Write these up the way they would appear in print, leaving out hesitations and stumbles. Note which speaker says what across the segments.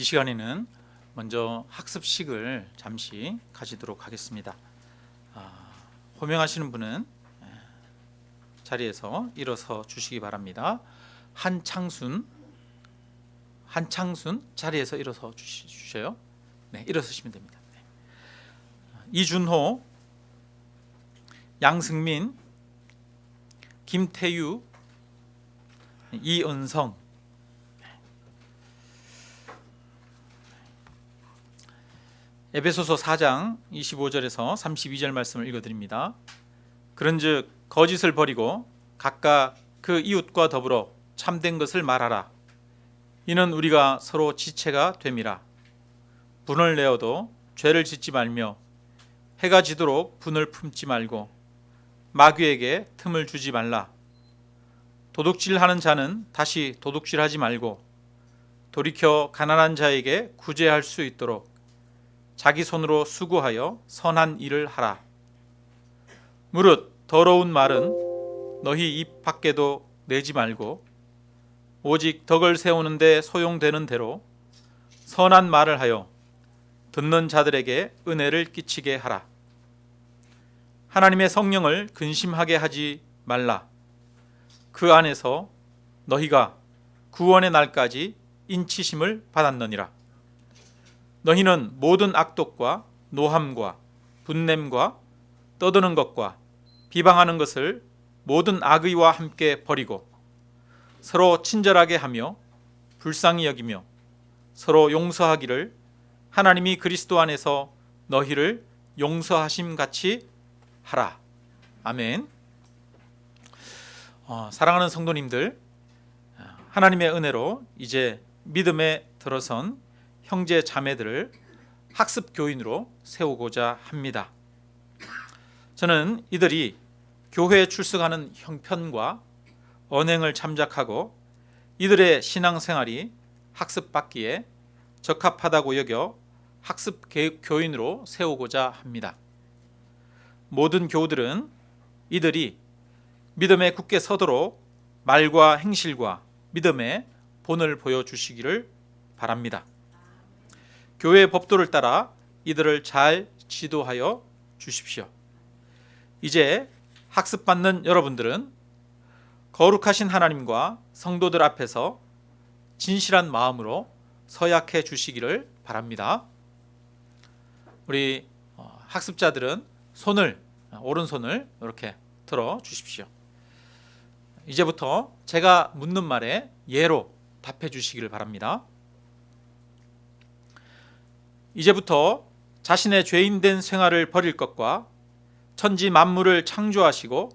Speaker 1: 시간에는 먼저 학습식을 잠시 가지도록 하겠습니다. 호명하시는 분은 자리에서 일어서 주시기 바랍니다. 한창순 자리에서 일어서 주셔요. 네, 일어서시면 됩니다. 네. 이준호, 양승민, 김태유, 이은성. 에베소서 4장 25절에서 32절 말씀을 읽어드립니다. 그런즉 거짓을 버리고 각각 그 이웃과 더불어 참된 것을 말하라. 이는 우리가 서로 지체가 됨이라. 분을 내어도 죄를 짓지 말며 해가 지도록 분을 품지 말고 마귀에게 틈을 주지 말라. 도둑질하는 자는 다시 도둑질하지 말고 돌이켜 가난한 자에게 구제할 수 있도록 자기 손으로 수고하여 선한 일을 하라. 무릇 더러운 말은 너희 입 밖에도 내지 말고 오직 덕을 세우는데 소용되는 대로 선한 말을 하여 듣는 자들에게 은혜를 끼치게 하라. 하나님의 성령을 근심하게 하지 말라. 그 안에서 너희가 구원의 날까지 인치심을 받았느니라. 너희는 모든 악독과 노함과 분냄과 떠드는 것과 비방하는 것을 모든 악의와 함께 버리고 서로 친절하게 하며 불쌍히 여기며 서로 용서하기를 하나님이 그리스도 안에서 너희를 용서하심 같이 하라. 아멘. 사랑하는 성도님들, 하나님의 은혜로 이제 믿음에 들어선 형제 자매들을 학습 교인으로 세우고자 합니다. 저는 이들이 교회에 출석하는 형편과 언행을 참작하고 이들의 신앙생활이 학습받기에 적합하다고 여겨 학습 교인으로 세우고자 합니다. 모든 교우들은 이들이 믿음에 굳게 서도록 말과 행실과 믿음의 본을 보여주시기를 바랍니다. 교회의 법도를 따라 이들을 잘 지도하여 주십시오. 이제 학습받는 여러분들은 거룩하신 하나님과 성도들 앞에서 진실한 마음으로 서약해 주시기를 바랍니다. 우리 학습자들은 오른손을 이렇게 들어 주십시오. 이제부터 제가 묻는 말에 예로 답해 주시기를 바랍니다. 이제부터 자신의 죄인된 생활을 버릴 것과 천지 만물을 창조하시고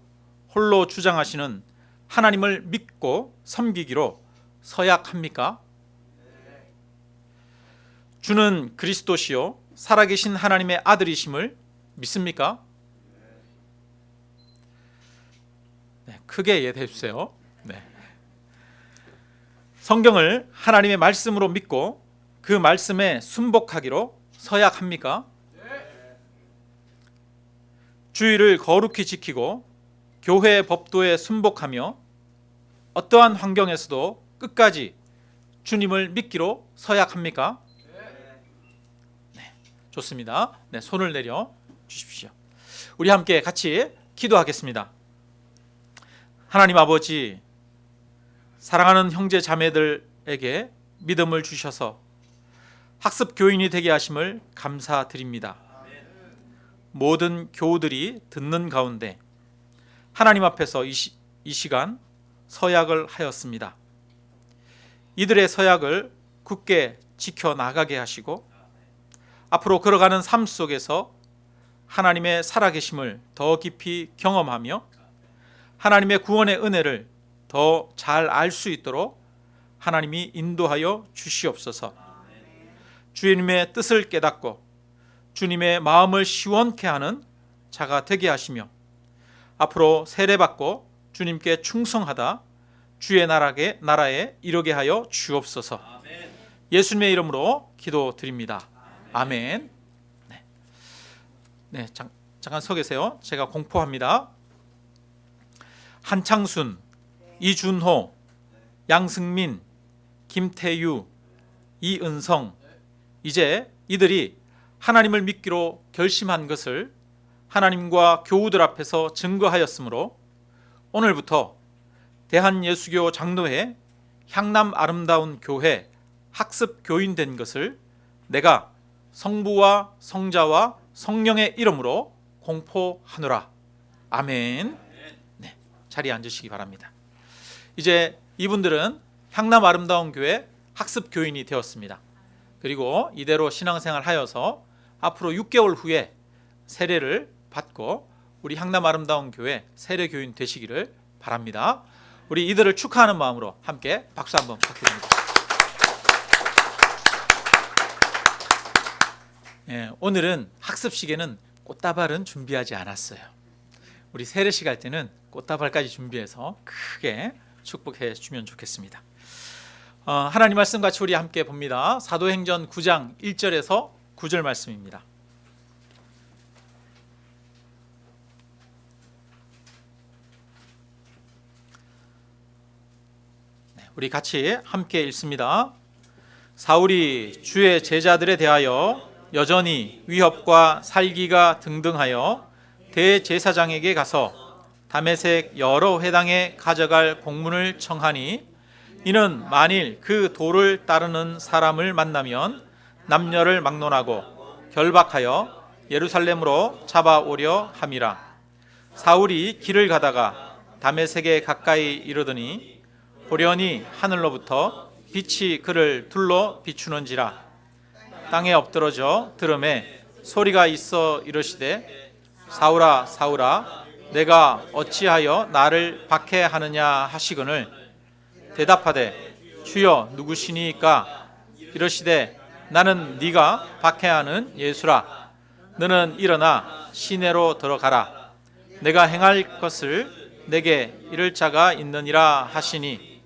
Speaker 1: 홀로 주장하시는 하나님을 믿고 섬기기로 서약합니까? 주는 그리스도시요 살아계신 하나님의 아들이심을 믿습니까? 네, 크게 예대해 주세요. 네. 성경을 하나님의 말씀으로 믿고 그 말씀에 순복하기로 서약합니까? 주의를 거룩히 지키고 교회의 법도에 순복하며 어떠한 환경에서도 끝까지 주님을 믿기로 서약합니까? 네, 좋습니다. 네, 손을 내려 주십시오. 우리 함께 같이 기도하겠습니다. 하나님 아버지, 사랑하는 형제 자매들에게 믿음을 주셔서 학습 교인이 되게 하심을 감사드립니다. 모든 교우들이 듣는 가운데 하나님 앞에서 이 시간 서약을 하였습니다. 이들의 서약을 굳게 지켜나가게 하시고 앞으로 걸어가는 삶 속에서 하나님의 살아계심을 더 깊이 경험하며 하나님의 구원의 은혜를 더 잘 알 수 있도록 하나님이 인도하여 주시옵소서. 주님의 뜻을 깨닫고 주님의 마음을 시원케 하는 자가 되게 하시며 앞으로 세례받고 주님께 충성하다 주의 나라에 이르게 하여 주옵소서. 예수님의 이름으로 기도드립니다. 아멘. 네, 잠깐 서 계세요. 제가 공포합니다. 한창순, 이준호, 양승민, 김태유, 이은성, 이제 이들이 하나님을 믿기로 결심한 것을 하나님과 교우들 앞에서 증거하였으므로 오늘부터 대한예수교 장로회 향남 아름다운 교회 학습 교인 된 것을 내가 성부와 성자와 성령의 이름으로 공포하노라. 아멘. 네, 자리에 앉으시기 바랍니다. 이제 이분들은 향남 아름다운 교회 학습 교인이 되었습니다. 그리고 이대로 신앙생활 하여서 앞으로 6개월 후에 세례를 받고 우리 향남 아름다운 교회 세례 교인 되시기를 바랍니다. 우리 이들을 축하하는 마음으로 함께 박수 한번 부탁드립니다. 오늘은 학습식에는 꽃다발은 준비하지 않았어요. 우리 세례식 할 때는 꽃다발까지 준비해서 크게 축복해 주면 좋겠습니다. 하나님 말씀 같이 우리 함께 봅니다. 사도행전 9장 1절에서 9절 말씀입니다. 우리 같이 함께 읽습니다. 사울이 주의 제자들에 대하여 여전히 위협과 살기가 등등하여 대제사장에게 가서 다메섹 여러 회당에 가져갈 공문을 청하니 이는 만일 그 도를 따르는 사람을 만나면 남녀를 막론하고 결박하여 예루살렘으로 잡아오려 함이라. 사울이 길을 가다가 다메섹에 가까이 이르더니 호련히 하늘로부터 빛이 그를 둘러 비추는지라. 땅에 엎드러져 들음에 소리가 있어 이르시되 사울아 사울아 내가 어찌하여 나를 박해하느냐 하시거늘 대답하되 주여 누구시니까? 이르시되 나는 네가 박해하는 예수라. 너는 일어나 시내로 들어가라. 내가 행할 것을 내게 이를 자가 있느니라 하시니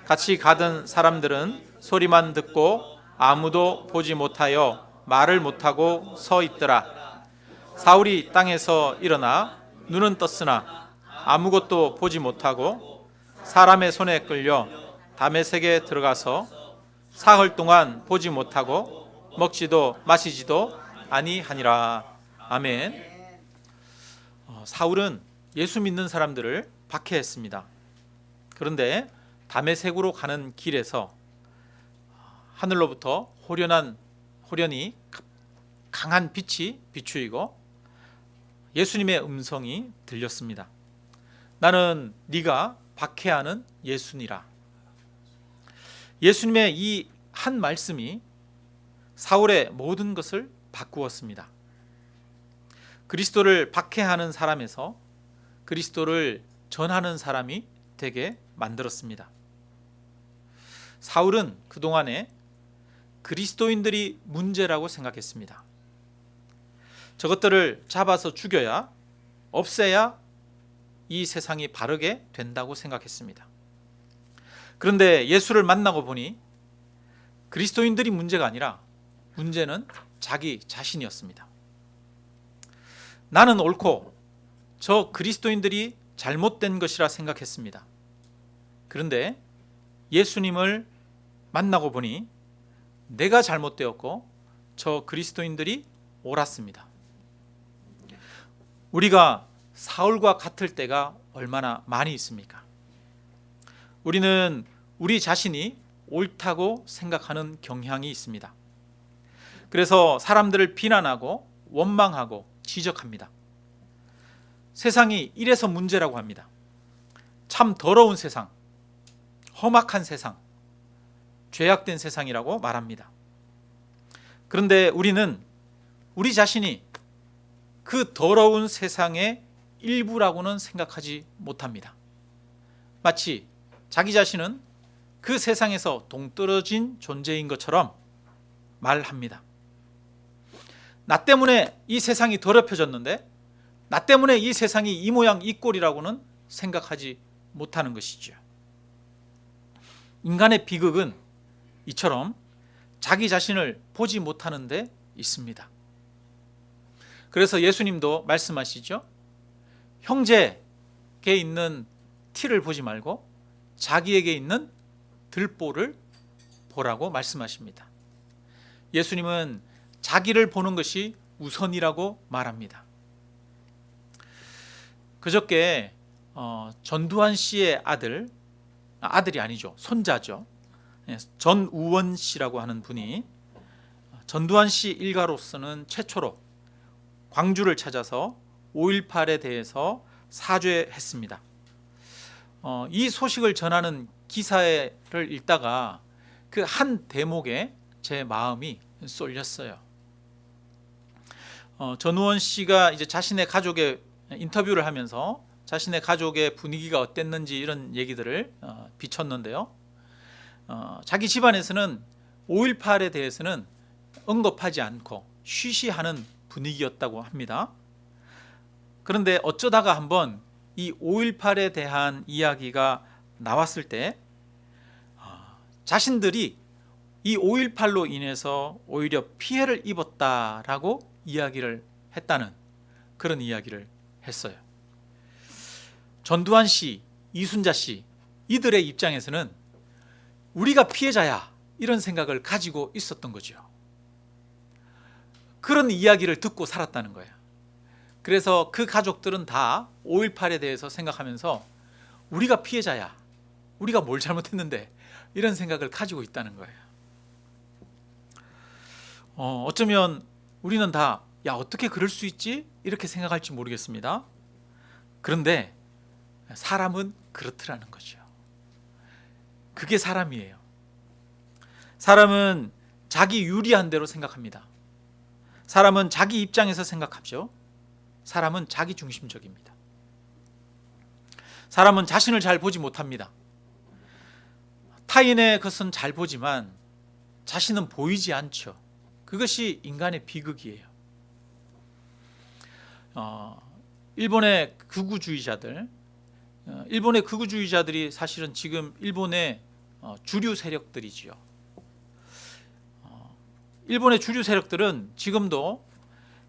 Speaker 1: 같이 가던 사람들은 소리만 듣고 아무도 보지 못하여 말을 못하고 서 있더라. 사울이 땅에서 일어나 눈은 떴으나 아무것도 보지 못하고 사람의 손에 끌려 다메섹에 들어가서 사흘 동안 보지 못하고 먹지도 마시지도 아니하니라. 아멘. 사울은 예수 믿는 사람들을 박해했습니다. 그런데 다메섹으로 가는 길에서 하늘로부터 호련히 강한 빛이 비추이고 예수님의 음성이 들렸습니다. 나는 네가 박해하는 예수니라. 예수님의 이 한 말씀이 사울의 모든 것을 바꾸었습니다. 그리스도를 박해하는 사람에서 그리스도를 전하는 사람이 되게 만들었습니다. 사울은 그동안에 그리스도인들이 문제라고 생각했습니다. 저것들을 잡아서 죽여야, 없애야 이 세상이 바르게 된다고 생각했습니다. 그런데 예수를 만나고 보니 그리스도인들이 문제가 아니라 문제는 자기 자신이었습니다. 나는 옳고 저 그리스도인들이 잘못된 것이라 생각했습니다. 그런데 예수님을 만나고 보니 내가 잘못되었고 저 그리스도인들이 옳았습니다. 우리가 사울과 같을 때가 얼마나 많이 있습니까? 우리는 우리 자신이 옳다고 생각하는 경향이 있습니다. 그래서 사람들을 비난하고 원망하고 지적합니다. 세상이 이래서 문제라고 합니다. 참 더러운 세상, 험악한 세상, 죄악된 세상이라고 말합니다. 그런데 우리는 우리 자신이 그 더러운 세상의 일부라고는 생각하지 못합니다. 마치 자기 자신은 그 세상에서 동떨어진 존재인 것처럼 말합니다. 나 때문에 이 세상이 더럽혀졌는데 나 때문에 이 세상이 이 모양 이 꼴이라고는 생각하지 못하는 것이죠. 인간의 비극은 이처럼 자기 자신을 보지 못하는 데 있습니다. 그래서 예수님도 말씀하시죠. 형제에게 있는 티를 보지 말고 자기에게 있는 들보를 보라고 말씀하십니다. 예수님은 자기를 보는 것이 우선이라고 말합니다. 그저께 전두환 씨의 아들이 아니죠, 손자죠. 전우원 씨라고 하는 분이 전두환 씨 일가로서는 최초로 광주를 찾아서 5.18에 대해서 사죄했습니다. 이 소식을 전하는 기사를 읽다가 그 한 대목에 제 마음이 쏠렸어요. 전우원 씨가 이제 자신의 가족의 인터뷰를 하면서 자신의 가족의 분위기가 어땠는지 이런 얘기들을 비췄는데요. 자기 집안에서는 5.18에 대해서는 언급하지 않고 쉬쉬하는 분위기였다고 합니다. 그런데 어쩌다가 한번 이 5.18에 대한 이야기가 나왔을 때 자신들이 이 5.18로 인해서 오히려 피해를 입었다라고 이야기를 했다는 그런 이야기를 했어요. 전두환 씨, 이순자 씨 이들의 입장에서는 우리가 피해자야 이런 생각을 가지고 있었던 거죠. 그런 이야기를 듣고 살았다는 거예요. 그래서 그 가족들은 다 5.18에 대해서 생각하면서 우리가 피해자야, 우리가 뭘 잘못했는데 이런 생각을 가지고 있다는 거예요. 어쩌면 우리는 다 야 어떻게 그럴 수 있지? 이렇게 생각할지 모르겠습니다. 그런데 사람은 그렇더라는 거죠. 그게 사람이에요. 사람은 자기 유리한 대로 생각합니다. 사람은 자기 입장에서 생각하죠. 사람은 자기 중심적입니다. 사람은 자신을 잘 보지 못합니다. 타인의 것은 잘 보지만 자신은 보이지 않죠. 그것이 인간의 비극이에요. 일본의 극우주의자들이 사실은 지금 일본의 주류 세력들이지요. 일본의 주류 세력들은 지금도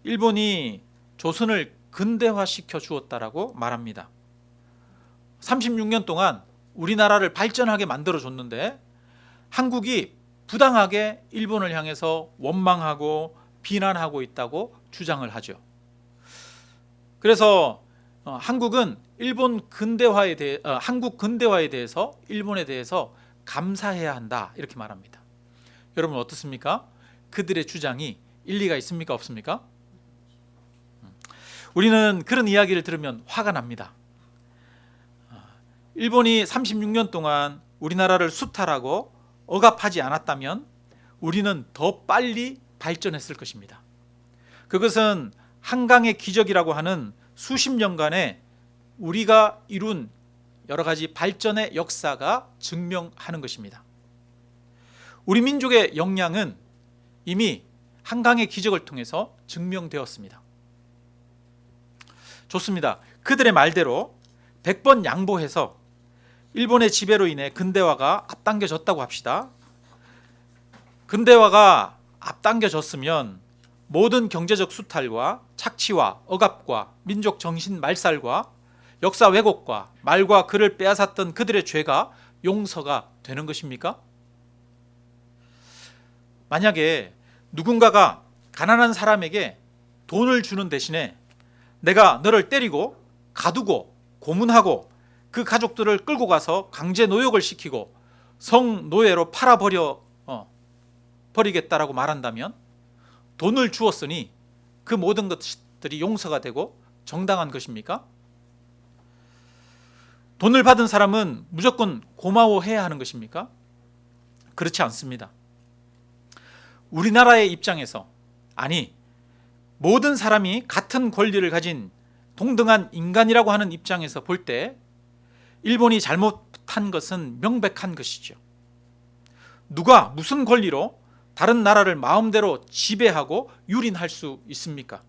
Speaker 1: 일본이 조선을 근대화시켜 주었다라고 말합니다. 36년 동안 우리나라를 발전하게 만들어 줬는데 한국이 부당하게 일본을 향해서 원망하고 비난하고 있다고 주장을 하죠. 그래서 한국은 한국 근대화에 대해서 일본에 대해서 감사해야 한다 이렇게 말합니다. 여러분 어떻습니까? 그들의 주장이 일리가 있습니까? 없습니까? 우리는 그런 이야기를 들으면 화가 납니다. 일본이 36년 동안 우리나라를 수탈하고 억압하지 않았다면 우리는 더 빨리 발전했을 것입니다. 그것은 한강의 기적이라고 하는 수십 년간의 우리가 이룬 여러 가지 발전의 역사가 증명하는 것입니다. 우리 민족의 역량은 이미 한강의 기적을 통해서 증명되었습니다. 좋습니다. 그들의 말대로 100번 양보해서 일본의 지배로 인해 근대화가 앞당겨졌다고 합시다. 근대화가 앞당겨졌으면 모든 경제적 수탈과 착취와 억압과 민족 정신 말살과 역사 왜곡과 말과 글을 빼앗았던 그들의 죄가 용서가 되는 것입니까? 만약에 누군가가 가난한 사람에게 돈을 주는 대신에 내가 너를 때리고 가두고 고문하고 그 가족들을 끌고 가서 강제 노역을 시키고 성노예로 버리겠다라고 말한다면 돈을 주었으니 그 모든 것들이 용서가 되고 정당한 것입니까? 돈을 받은 사람은 무조건 고마워해야 하는 것입니까? 그렇지 않습니다. 우리나라의 입장에서, 아니 모든 사람이 같은 권리를 가진 동등한 인간이라고 하는 입장에서 볼 때 일본이 잘못한 것은 명백한 것이죠. 누가 무슨 권리로 다른 나라를 마음대로 지배하고 유린할 수 있습니까?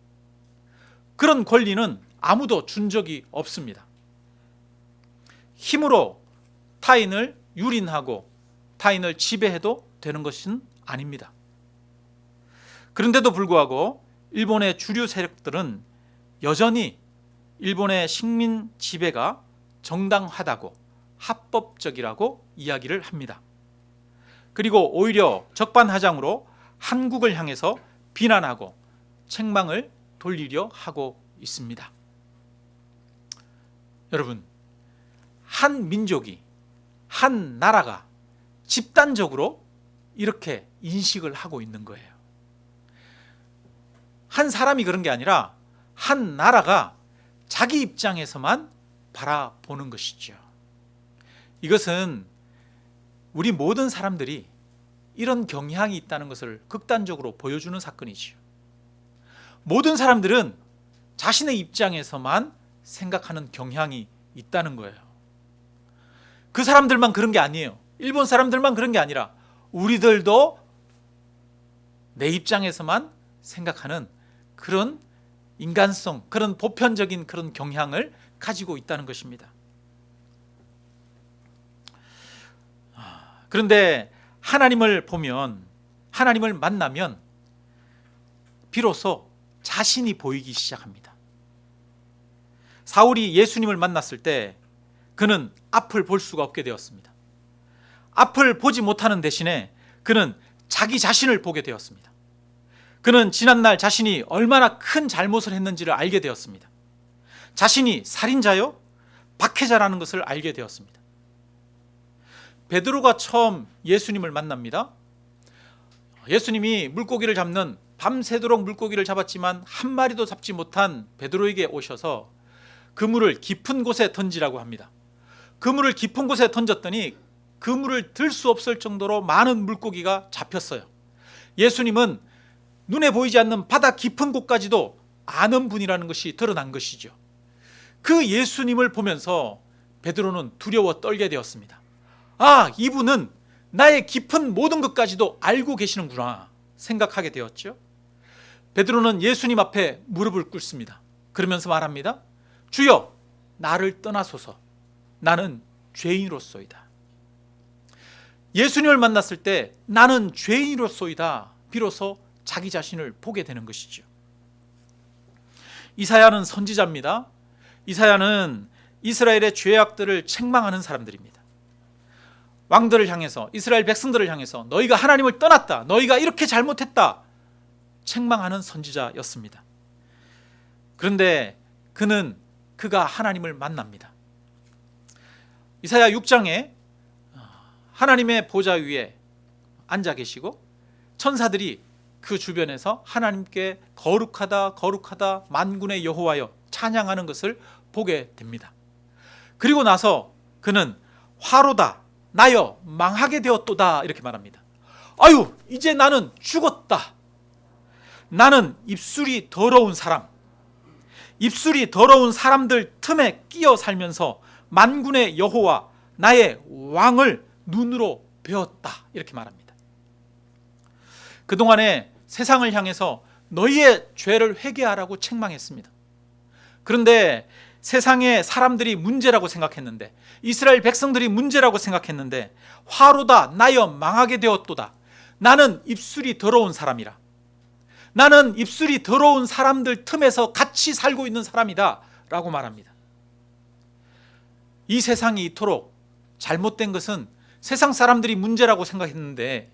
Speaker 1: 그런 권리는 아무도 준 적이 없습니다. 힘으로 타인을 유린하고 타인을 지배해도 되는 것은 아닙니다. 그런데도 불구하고 일본의 주류 세력들은 여전히 일본의 식민 지배가 정당하다고 합법적이라고 이야기를 합니다. 그리고 오히려 적반하장으로 한국을 향해서 비난하고 책망을 돌리려 하고 있습니다. 여러분, 한 민족이, 한 나라가 집단적으로 이렇게 인식을 하고 있는 거예요. 한 사람이 그런 게 아니라 한 나라가 자기 입장에서만 바라보는 것이죠. 이것은 우리 모든 사람들이 이런 경향이 있다는 것을 극단적으로 보여주는 사건이지요. 모든 사람들은 자신의 입장에서만 생각하는 경향이 있다는 거예요. 그 사람들만 그런 게 아니에요. 일본 사람들만 그런 게 아니라 우리들도 내 입장에서만 생각하는 그런 인간성, 그런 보편적인 그런 경향을 가지고 있다는 것입니다. 그런데 하나님을 보면, 하나님을 만나면 비로소 자신이 보이기 시작합니다. 사울이 예수님을 만났을 때 그는 앞을 볼 수가 없게 되었습니다. 앞을 보지 못하는 대신에 그는 자기 자신을 보게 되었습니다. 그는 지난날 자신이 얼마나 큰 잘못을 했는지를 알게 되었습니다. 자신이 살인자요? 박해자라는 것을 알게 되었습니다. 베드로가 처음 예수님을 만납니다. 예수님이 물고기를 잡는, 밤새도록 물고기를 잡았지만 한 마리도 잡지 못한 베드로에게 오셔서 그물을 깊은 곳에 던지라고 합니다. 그물을 깊은 곳에 던졌더니 그물을 들 수 없을 정도로 많은 물고기가 잡혔어요. 예수님은 눈에 보이지 않는 바다 깊은 곳까지도 아는 분이라는 것이 드러난 것이죠. 그 예수님을 보면서 베드로는 두려워 떨게 되었습니다. 아, 이분은 나의 깊은 모든 것까지도 알고 계시는구나 생각하게 되었죠. 베드로는 예수님 앞에 무릎을 꿇습니다. 그러면서 말합니다. 주여, 나를 떠나소서. 나는 죄인으로소이다. 예수님을 만났을 때 나는 죄인으로소이다. 비로소 자기 자신을 보게 되는 것이죠. 이사야는 선지자입니다. 이사야는 이스라엘의 죄악들을 책망하는 사람들입니다. 왕들을 향해서, 이스라엘 백성들을 향해서 너희가 하나님을 떠났다, 너희가 이렇게 잘못했다 책망하는 선지자였습니다. 그런데 그가 하나님을 만납니다. 이사야 6장에 하나님의 보좌 위에 앉아 계시고 천사들이 그 주변에서 하나님께 거룩하다 거룩하다 만군의 여호와여 찬양하는 것을 보게 됩니다. 그리고 나서 그는 화로다 나여 망하게 되었도다 이렇게 말합니다. 아유, 이제 나는 죽었다. 나는 입술이 더러운 사람, 입술이 더러운 사람들 틈에 끼어 살면서 만군의 여호와 나의 왕을 눈으로 배웠다 이렇게 말합니다. 그동안에 세상을 향해서 너희의 죄를 회개하라고 책망했습니다. 그런데 세상의 사람들이 문제라고 생각했는데, 이스라엘 백성들이 문제라고 생각했는데, 화로다 나여 망하게 되었도다. 나는 입술이 더러운 사람이라. 나는 입술이 더러운 사람들 틈에서 같이 살고 있는 사람이다 라고 말합니다. 이 세상이 이토록 잘못된 것은 세상 사람들이 문제라고 생각했는데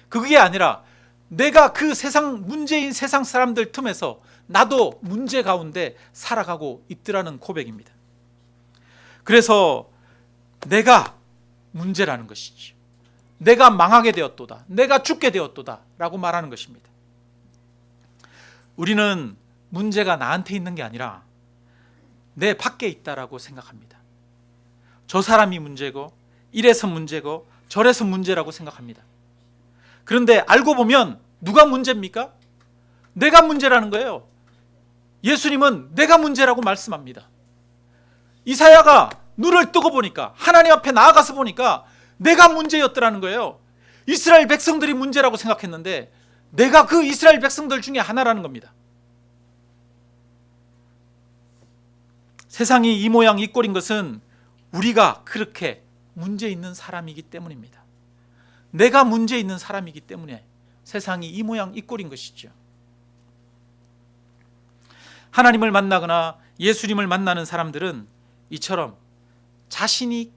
Speaker 1: 그게 아니라 내가 그 세상 문제인 세상 사람들 틈에서 나도 문제 가운데 살아가고 있더라는 고백입니다. 그래서 내가 문제라는 것이지, 내가 망하게 되었도다, 내가 죽게 되었도다 라고 말하는 것입니다. 우리는 문제가 나한테 있는 게 아니라 내 밖에 있다라고 생각합니다. 저 사람이 문제고 이래서 문제고 저래서 문제라고 생각합니다. 그런데 알고 보면 누가 문제입니까? 내가 문제라는 거예요. 예수님은 내가 문제라고 말씀합니다. 이사야가 눈을 뜨고 보니까, 하나님 앞에 나아가서 보니까 내가 문제였더라는 거예요. 이스라엘 백성들이 문제라고 생각했는데 내가 그 이스라엘 백성들 중에 하나라는 겁니다. 세상이 이 모양 이 꼴인 것은 우리가 그렇게 문제 있는 사람이기 때문입니다. 내가 문제 있는 사람이기 때문에 세상이 이 모양 이 꼴인 것이죠. 하나님을 만나거나 예수님을 만나는 사람들은 이처럼 자신이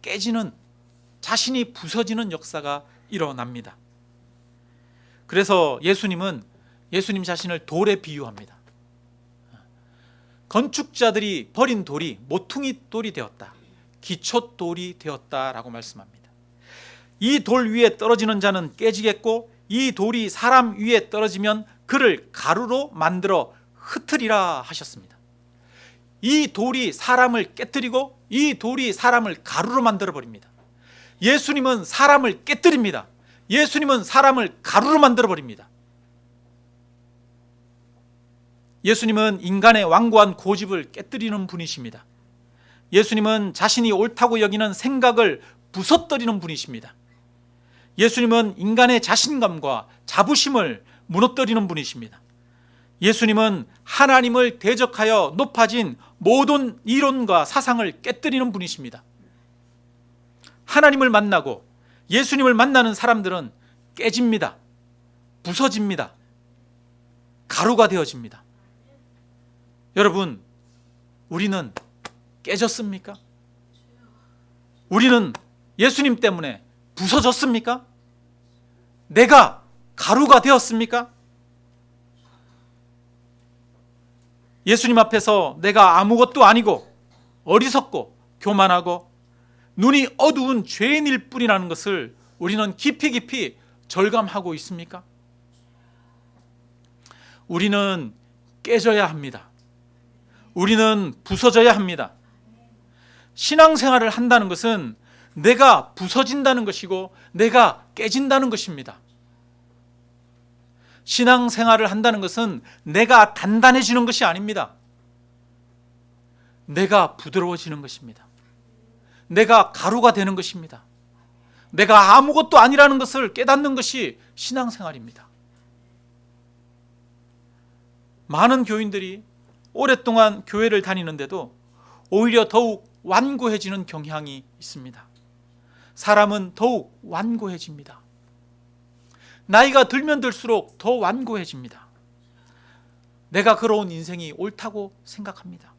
Speaker 1: 깨지는, 자신이 부서지는 역사가 일어납니다. 그래서 예수님 자신을 돌에 비유합니다. 건축자들이 버린 돌이 모퉁이 돌이 되었다, 기초돌이 되었다라고 말씀합니다. 이 돌 위에 떨어지는 자는 깨지겠고 이 돌이 사람 위에 떨어지면 그를 가루로 만들어 흩으리라 하셨습니다. 이 돌이 사람을 깨뜨리고 이 돌이 사람을 가루로 만들어 버립니다. 예수님은 사람을 깨뜨립니다. 예수님은 사람을 가루로 만들어 버립니다. 예수님은 인간의 완고한 고집을 깨뜨리는 분이십니다. 예수님은 자신이 옳다고 여기는 생각을 부서뜨리는 분이십니다. 예수님은 인간의 자신감과 자부심을 무너뜨리는 분이십니다. 예수님은 하나님을 대적하여 높아진 모든 이론과 사상을 깨뜨리는 분이십니다. 하나님을 만나고 예수님을 만나는 사람들은 깨집니다. 부서집니다. 가루가 되어집니다. 여러분, 우리는 깨졌습니까? 우리는 예수님 때문에 부서졌습니까? 내가 가루가 되었습니까? 예수님 앞에서 내가 아무것도 아니고 어리석고 교만하고 눈이 어두운 죄인일 뿐이라는 것을 우리는 깊이 절감하고 있습니까? 우리는 깨져야 합니다. 우리는 부서져야 합니다. 신앙생활을 한다는 것은 내가 부서진다는 것이고 내가 깨진다는 것입니다. 신앙생활을 한다는 것은 내가 단단해지는 것이 아닙니다. 내가 부드러워지는 것입니다. 내가 가루가 되는 것입니다. 내가 아무것도 아니라는 것을 깨닫는 것이 신앙생활입니다. 많은 교인들이 오랫동안 교회를 다니는데도 오히려 더욱 완고해지는 경향이 있습니다. 사람은 더욱 완고해집니다. 나이가 들면 들수록 더 완고해집니다. 내가 걸어온 인생이 옳다고 생각합니다.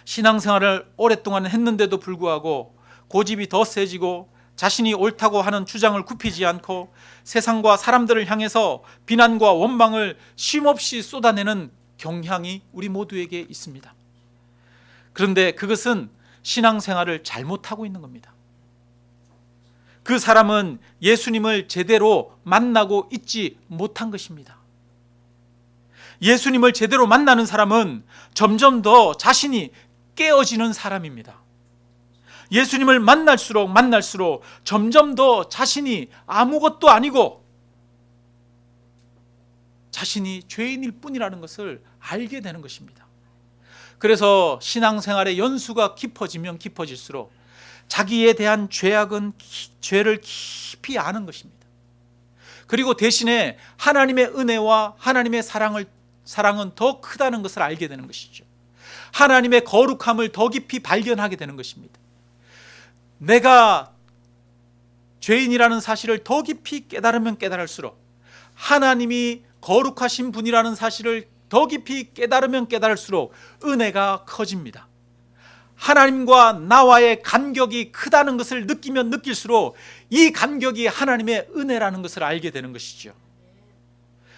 Speaker 1: 신앙생활을 오랫동안 했는데도 불구하고 고집이 더 세지고 자신이 옳다고 하는 주장을 굽히지 않고 세상과 사람들을 향해서 비난과 원망을 쉼없이 쏟아내는 경향이 우리 모두에게 있습니다. 그런데 그것은 신앙생활을 잘못하고 있는 겁니다. 그 사람은 예수님을 제대로 만나고 있지 못한 것입니다. 예수님을 제대로 만나는 사람은 점점 더 자신이 깨어지는 사람입니다. 예수님을 만날수록 점점 더 자신이 아무것도 아니고 자신이 죄인일 뿐이라는 것을 알게 되는 것입니다. 그래서 신앙생활의 연수가 깊어지면 깊어질수록 자기에 대한 죄를 깊이 아는 것입니다. 그리고 대신에 하나님의 은혜와 하나님의 사랑은 더 크다는 것을 알게 되는 것이죠. 하나님의 거룩함을 더 깊이 발견하게 되는 것입니다. 내가 죄인이라는 사실을 더 깊이 깨달으면 깨달을수록 하나님이 거룩하신 분이라는 사실을 더 깊이 깨달으면 깨달을수록 은혜가 커집니다. 하나님과 나와의 간격이 크다는 것을 느끼면 느낄수록 이 간격이 하나님의 은혜라는 것을 알게 되는 것이죠.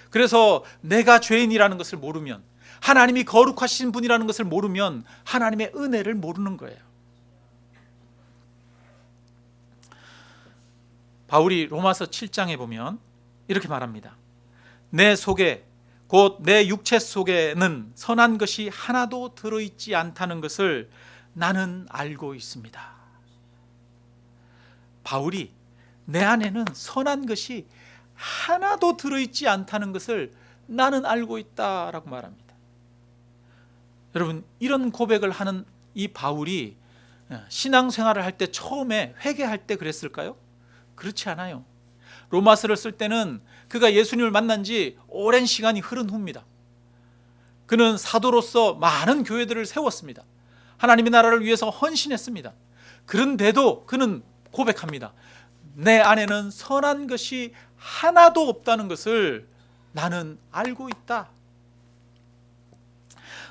Speaker 1: 그래서 내가 죄인이라는 것을 모르면, 하나님이 거룩하신 분이라는 것을 모르면 하나님의 은혜를 모르는 거예요. 바울이 로마서 7장에 보면 이렇게 말합니다. 내 속에, 곧 내 육체 속에는 선한 것이 하나도 들어있지 않다는 것을 나는 알고 있습니다. 바울이 내 안에는 선한 것이 하나도 들어있지 않다는 것을 나는 알고 있다라고 말합니다. 여러분, 이런 고백을 하는 이 바울이 신앙생활을 할 때 처음에 회개할 때 그랬을까요? 그렇지 않아요. 로마서를 쓸 때는 그가 예수님을 만난 지 오랜 시간이 흐른 후입니다. 그는 사도로서 많은 교회들을 세웠습니다. 하나님의 나라를 위해서 헌신했습니다. 그런데도 그는 고백합니다. 내 안에는 선한 것이 하나도 없다는 것을 나는 알고 있다.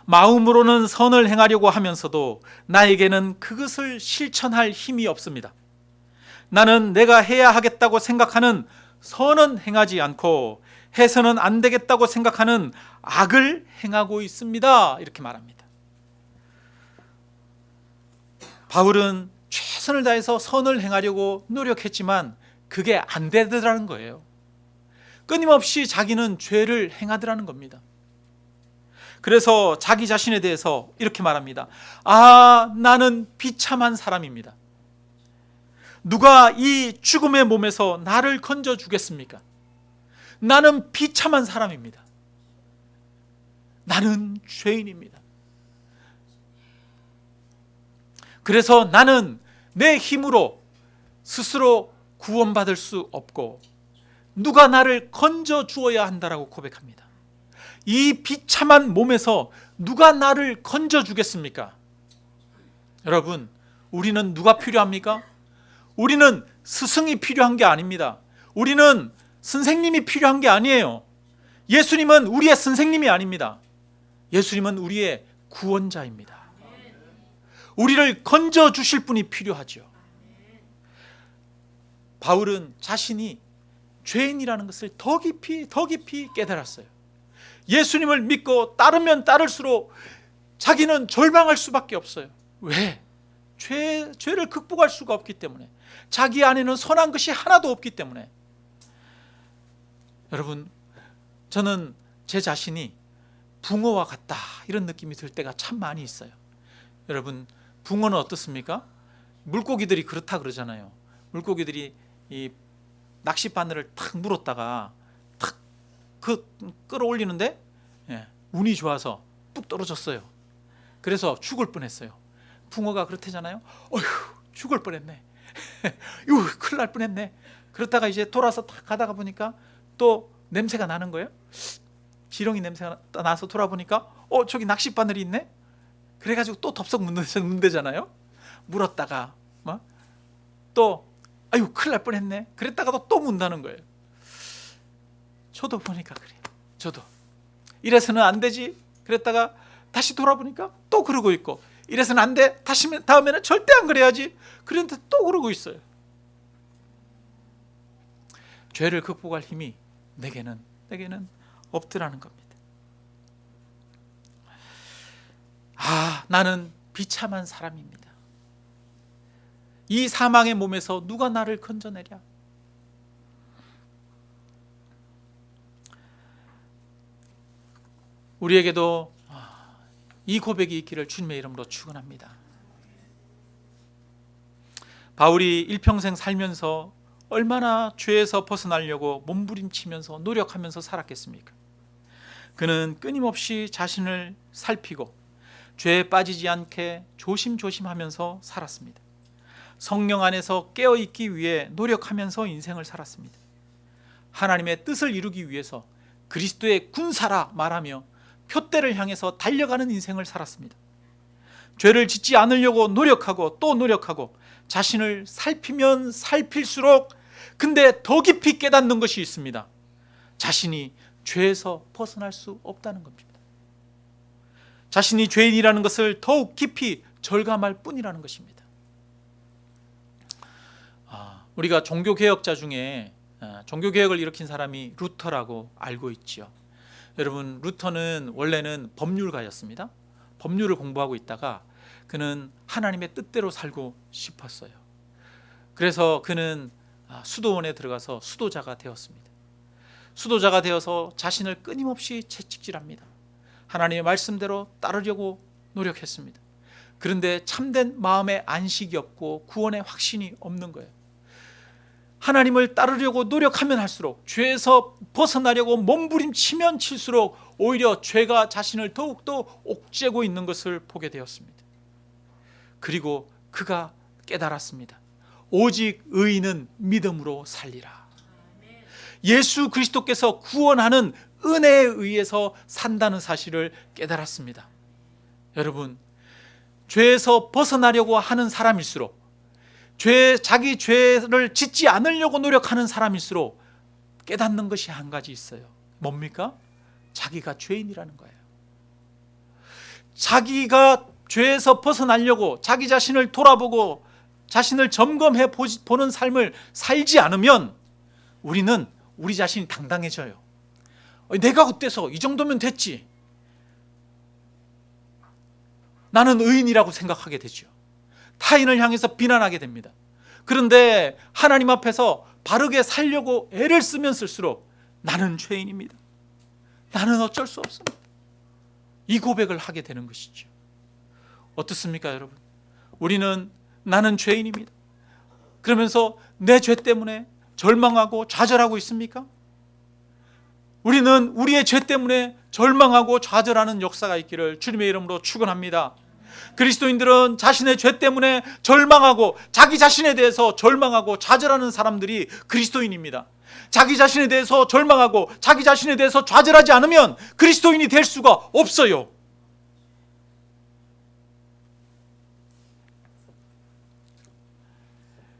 Speaker 1: 마음으로는 선을 행하려고 하면서도 나에게는 그것을 실천할 힘이 없습니다. 나는 내가 해야 하겠다고 생각하는 선은 행하지 않고 해서는 안 되겠다고 생각하는 악을 행하고 있습니다. 이렇게 말합니다. 바울은 최선을 다해서 선을 행하려고 노력했지만 그게 안 되더라는 거예요. 끊임없이 자기는 죄를 행하더라는 겁니다. 그래서 자기 자신에 대해서 이렇게 말합니다. 나는 비참한 사람입니다. 누가 이 죽음의 몸에서 나를 건져 주겠습니까? 나는 비참한 사람입니다. 나는 죄인입니다. 그래서 나는 내 힘으로 스스로 구원받을 수 없고 누가 나를 건져 주어야 한다라고 고백합니다. 이 비참한 몸에서 누가 나를 건져 주겠습니까? 여러분, 우리는 누가 필요합니까? 우리는 스승이 필요한 게 아닙니다. 우리는 선생님이 필요한 게 아니에요. 예수님은 우리의 선생님이 아닙니다. 예수님은 우리의 구원자입니다. 우리를 건져 주실 분이 필요하죠. 바울은 자신이 죄인이라는 것을 더 깊이 깨달았어요. 예수님을 믿고 따르면 따를수록 자기는 절망할 수밖에 없어요. 왜? 죄를 극복할 수가 없기 때문에, 자기 안에는 선한 것이 하나도 없기 때문에. 여러분, 저는 제 자신이 붕어와 같다 이런 느낌이 들 때가 참 많이 있어요. 여러분, 붕어는 어떻습니까? 물고기들이 그렇다 그러잖아요. 물고기들이 이 낚시 바늘을 탁 물었다가 탁 끌어올리는데 운이 좋아서 뚝 떨어졌어요. 그래서 죽을 뻔했어요. 붕어가 그렇대잖아요. 어휴, 죽을 뻔했네. 큰일 날 뻔했네. 그러다가 이제 돌아서 탁 가다가 보니까 또 냄새가 나는 거예요. 지렁이 냄새가 나서 돌아보니까 저기 낚시 바늘이 있네. 그래가지고 또 덥석 문대잖아요. 물었다가 또 아유 큰일 날 뻔했네. 그랬다가도 또 문다는 거예요. 저도 보니까 그래요. 저도 이래서는 안 되지. 그랬다가 다시 돌아보니까 또 그러고 있고, 이래서는 안 돼. 다음에는 절대 안 그래야지. 그런데 또 그러고 있어요. 죄를 극복할 힘이 내게는 없더라는 겁니다. 나는 비참한 사람입니다. 이 사망의 몸에서 누가 나를 건져내랴. 우리에게도 이 고백이 있기를 주님의 이름으로 축원합니다. 바울이 일평생 살면서 얼마나 죄에서 벗어나려고 몸부림치면서 노력하면서 살았겠습니까? 그는 끊임없이 자신을 살피고 죄에 빠지지 않게 조심하면서 살았습니다. 성령 안에서 깨어있기 위해 노력하면서 인생을 살았습니다. 하나님의 뜻을 이루기 위해서 그리스도의 군사라 말하며 표대를 향해서 달려가는 인생을 살았습니다. 죄를 짓지 않으려고 노력하고 또 노력하고 자신을 살피면 살필수록 근데 더 깊이 깨닫는 것이 있습니다. 자신이 죄에서 벗어날 수 없다는 겁니다. 자신이 죄인이라는 것을 더욱 깊이 절감할 뿐이라는 것입니다. 우리가 종교개혁자 중에 종교개혁을 일으킨 사람이 루터라고 알고 있지요. 여러분, 루터는 원래는 법률가였습니다. 법률을 공부하고 있다가 그는 하나님의 뜻대로 살고 싶었어요. 그래서 그는 수도원에 들어가서 수도자가 되었습니다. 수도자가 되어서 자신을 끊임없이 채찍질합니다. 하나님의 말씀대로 따르려고 노력했습니다. 그런데 참된 마음의 안식이 없고 구원의 확신이 없는 거예요. 하나님을 따르려고 노력하면 할수록, 죄에서 벗어나려고 몸부림치면 칠수록 오히려 죄가 자신을 더욱더 옥죄고 있는 것을 보게 되었습니다. 그리고 그가 깨달았습니다. 오직 의인은 믿음으로 살리라. 예수 그리스도께서 구원하는 은혜에 의해서 산다는 사실을 깨달았습니다. 여러분, 죄에서 벗어나려고 하는 사람일수록, 자기 죄를 짓지 않으려고 노력하는 사람일수록 깨닫는 것이 한 가지 있어요. 뭡니까? 자기가 죄인이라는 거예요. 자기가 죄에서 벗어나려고 자기 자신을 돌아보고 자신을 점검해 보는 삶을 살지 않으면 우리는 우리 자신이 당당해져요. 내가 어때서 이 정도면 됐지, 나는 의인이라고 생각하게 되죠. 타인을 향해서 비난하게 됩니다. 그런데 하나님 앞에서 바르게 살려고 애를 쓰면 쓸수록 나는 죄인입니다, 나는 어쩔 수 없습니다, 이 고백을 하게 되는 것이죠. 어떻습니까 여러분? 우리는 나는 죄인입니다 그러면서 내 죄 때문에 절망하고 좌절하고 있습니까? 우리는 우리의 죄 때문에 절망하고 좌절하는 역사가 있기를 주님의 이름으로 축원합니다. 그리스도인들은 자신의 죄 때문에 절망하고 자기 자신에 대해서 절망하고 좌절하는 사람들이 그리스도인입니다. 자기 자신에 대해서 절망하고 자기 자신에 대해서 좌절하지 않으면 그리스도인이 될 수가 없어요.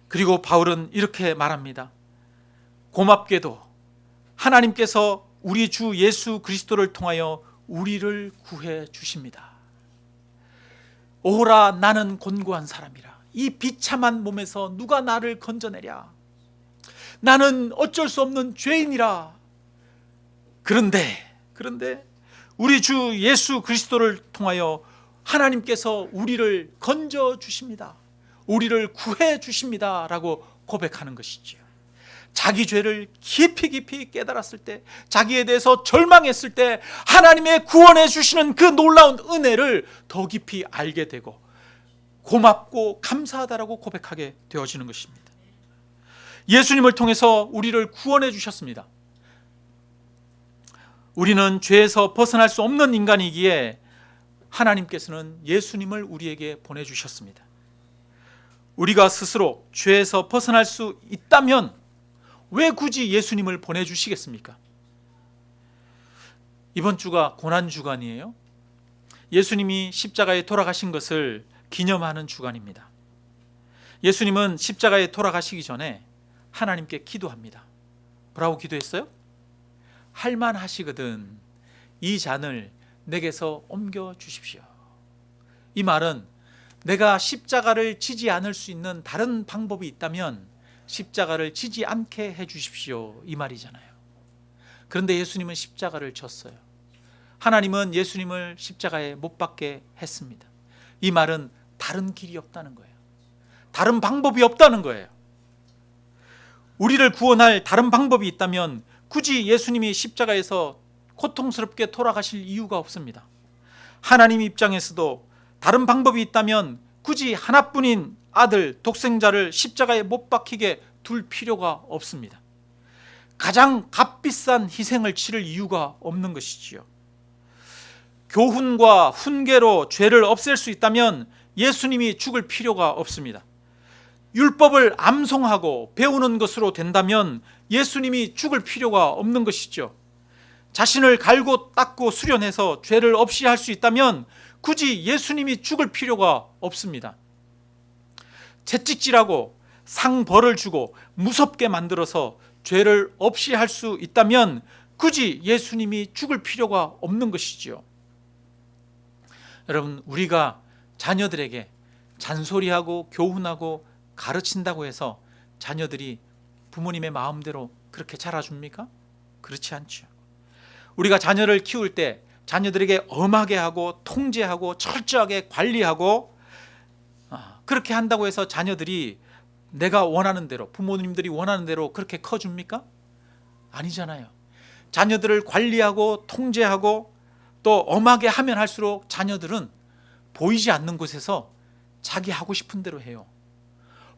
Speaker 1: 그리고 바울은 이렇게 말합니다. 고맙게도 하나님께서 우리 주 예수 그리스도를 통하여 우리를 구해 주십니다. 오라 나는 곤고한 사람이라, 이 비참한 몸에서 누가 나를 건져내랴, 나는 어쩔 수 없는 죄인이라. 그런데 우리 주 예수 그리스도를 통하여 하나님께서 우리를 건져 주십니다, 우리를 구해 주십니다 라고 고백하는 것이지요. 자기 죄를 깊이 깨달았을 때, 자기에 대해서 절망했을 때 하나님의 구원해 주시는 그 놀라운 은혜를 더 깊이 알게 되고 고맙고 감사하다라고 고백하게 되어지는 것입니다. 예수님을 통해서 우리를 구원해 주셨습니다. 우리는 죄에서 벗어날 수 없는 인간이기에 하나님께서는 예수님을 우리에게 보내주셨습니다. 우리가 스스로 죄에서 벗어날 수 있다면 왜 굳이 예수님을 보내주시겠습니까? 이번 주가 고난주간이에요. 예수님이 십자가에 돌아가신 것을 기념하는 주간입니다. 예수님은 십자가에 돌아가시기 전에 하나님께 기도합니다. 뭐라고 기도했어요? 할만하시거든 이 잔을 내게서 옮겨 주십시오. 이 말은 내가 십자가를 지지 않을 수 있는 다른 방법이 있다면 십자가를 지지 않게 해 주십시오, 이 말이잖아요. 그런데 예수님은 십자가를 졌어요. 하나님은 예수님을 십자가에 못 박게 했습니다. 이 말은 다른 길이 없다는 거예요. 다른 방법이 없다는 거예요. 우리를 구원할 다른 방법이 있다면 굳이 예수님이 십자가에서 고통스럽게 돌아가실 이유가 없습니다. 하나님 입장에서도 다른 방법이 있다면 굳이 하나뿐인 아들 독생자를 십자가에 못 박히게 둘 필요가 없습니다. 가장 값비싼 희생을 치를 이유가 없는 것이지요. 교훈과 훈계로 죄를 없앨 수 있다면 예수님이 죽을 필요가 없습니다. 율법을 암송하고 배우는 것으로 된다면 예수님이 죽을 필요가 없는 것이죠. 자신을 갈고 닦고 수련해서 죄를 없이 할 수 있다면 굳이 예수님이 죽을 필요가 없습니다. 채찍질하고 상벌을 주고 무섭게 만들어서 죄를 없이 할 수 있다면 굳이 예수님이 죽을 필요가 없는 것이지요. 여러분, 우리가 자녀들에게 잔소리하고 교훈하고 가르친다고 해서 자녀들이 부모님의 마음대로 그렇게 자라줍니까? 그렇지 않죠. 우리가 자녀를 키울 때 자녀들에게 엄하게 하고 통제하고 철저하게 관리하고 그렇게 한다고 해서 자녀들이 내가 원하는 대로, 부모님들이 원하는 대로 그렇게 커줍니까? 아니잖아요. 자녀들을 관리하고 통제하고 또 엄하게 하면 할수록 자녀들은 보이지 않는 곳에서 자기 하고 싶은 대로 해요.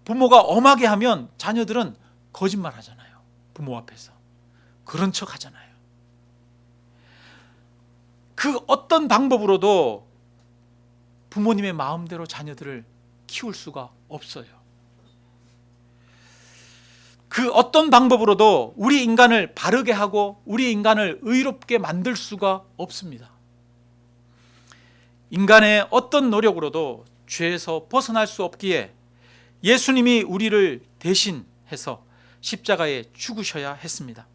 Speaker 1: 부모가 엄하게 하면 자녀들은 거짓말 하잖아요. 부모 앞에서 그런 척 하잖아요. 그 어떤 방법으로도 부모님의 마음대로 자녀들을 키울 수가 없어요. 그 어떤 방법으로도 우리 인간을 바르게 하고 우리 인간을 의롭게 만들 수가 없습니다. 인간의 어떤 노력으로도 죄에서 벗어날 수 없기에 예수님이 우리를 대신해서 십자가에 죽으셔야 했습니다.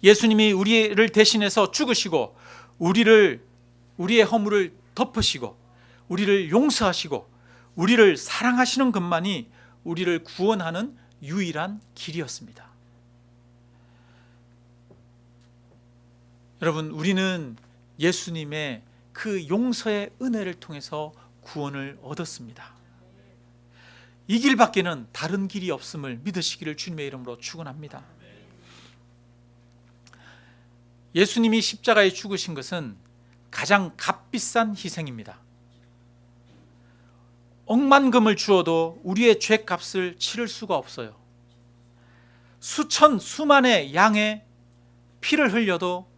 Speaker 1: 예수님이 우리를 대신해서 죽으시고 우리의 허물을 덮으시고 우리를 용서하시고 우리를 사랑하시는 것만이 우리를 구원하는 유일한 길이었습니다. 여러분, 우리는 예수님의 그 용서의 은혜를 통해서 구원을 얻었습니다. 이 길밖에는 다른 길이 없음을 믿으시기를 주님의 이름으로 축원합니다. 예수님이 십자가에 죽으신 것은 가장 값비싼 희생입니다. 억만금을 주어도 우리의 죄값을 치를 수가 없어요. 수만의 양의 피를 흘려도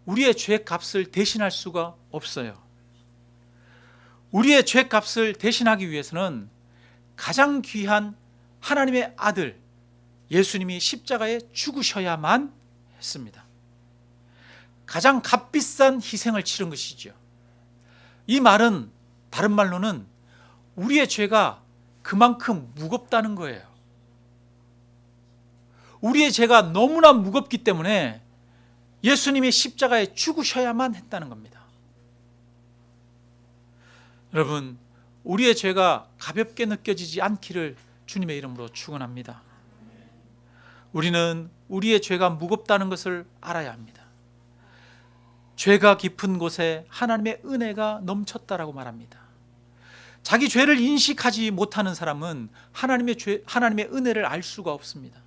Speaker 1: 우리의 죄값을 대신할 수가 없어요. 우리의 죄값을 대신하기 위해서는 가장 귀한 하나님의 아들 예수님이 십자가에 죽으셔야만 했습니다. 가장 값비싼 희생을 치른 것이죠. 이 말은 다른 말로는 우리의 죄가 그만큼 무겁다는 거예요. 우리의 죄가 너무나 무겁기 때문에 예수님이 십자가에 죽으셔야만 했다는 겁니다. 여러분, 우리의 죄가 가볍게 느껴지지 않기를 주님의 이름으로 축원합니다. 우리는 우리의 죄가 무겁다는 것을 알아야 합니다. 죄가 깊은 곳에 하나님의 은혜가 넘쳤다라고 말합니다. 자기 죄를 인식하지 못하는 사람은 하나님의 은혜를 알 수가 없습니다.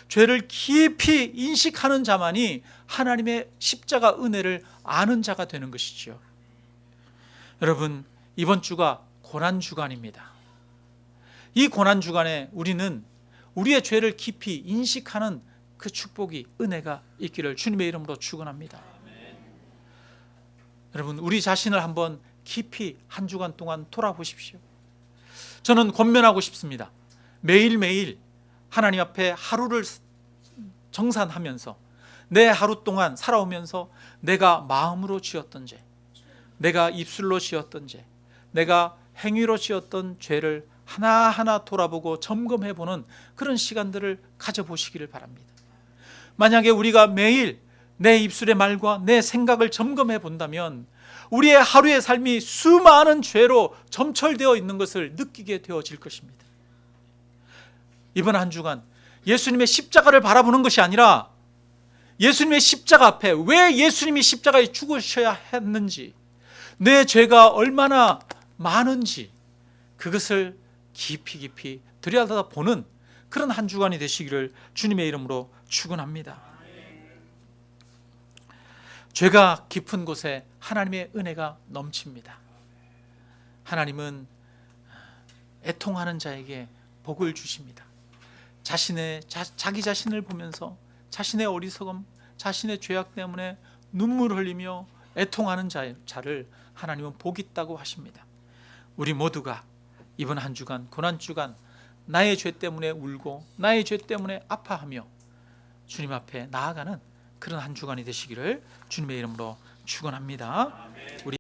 Speaker 1: 죄를 깊이 인식하는 자만이 하나님의 십자가 은혜를 아는 자가 되는 것이죠. 여러분, 이번 주가 고난주간입니다. 이 고난주간에 우리는 우리의 죄를 깊이 인식하는 그 축복이, 은혜가 있기를 주님의 이름으로 축원합니다. 여러분, 우리 자신을 한번 깊이 한 주간 동안 돌아보십시오. 저는 권면하고 싶습니다. 매일매일 하나님 앞에 하루를 정산하면서 내 하루 동안 살아오면서 내가 마음으로 지었던 죄, 내가 입술로 지었던 죄, 내가 행위로 지었던 죄를 하나하나 돌아보고 점검해보는 그런 시간들을 가져보시기를 바랍니다. 만약에 우리가 매일 내 입술의 말과 내 생각을 점검해 본다면 우리의 하루의 삶이 수많은 죄로 점철되어 있는 것을 느끼게 되어질 것입니다. 이번 한 주간 예수님의 십자가를 바라보는 것이 아니라 예수님의 십자가 앞에 왜 예수님이 십자가에 죽으셔야 했는지, 내 죄가 얼마나 많은지 그것을 깊이 들여다보는 그런 한 주간이 되시기를 주님의 이름으로 축원합니다. 죄가 깊은 곳에 하나님의 은혜가 넘칩니다. 하나님은 애통하는 자에게 복을 주십니다. 자기 자신을 보면서 자신의 어리석음, 자신의 죄악 때문에 눈물 흘리며 애통하는 자를 하나님은 복 있다고 하십니다. 우리 모두가 이번 한 주간, 고난 주간 나의 죄 때문에 울고 나의 죄 때문에 아파하며 주님 앞에 나아가는 그런 한 주간이 되시기를 주님의 이름으로 축원합니다. 우리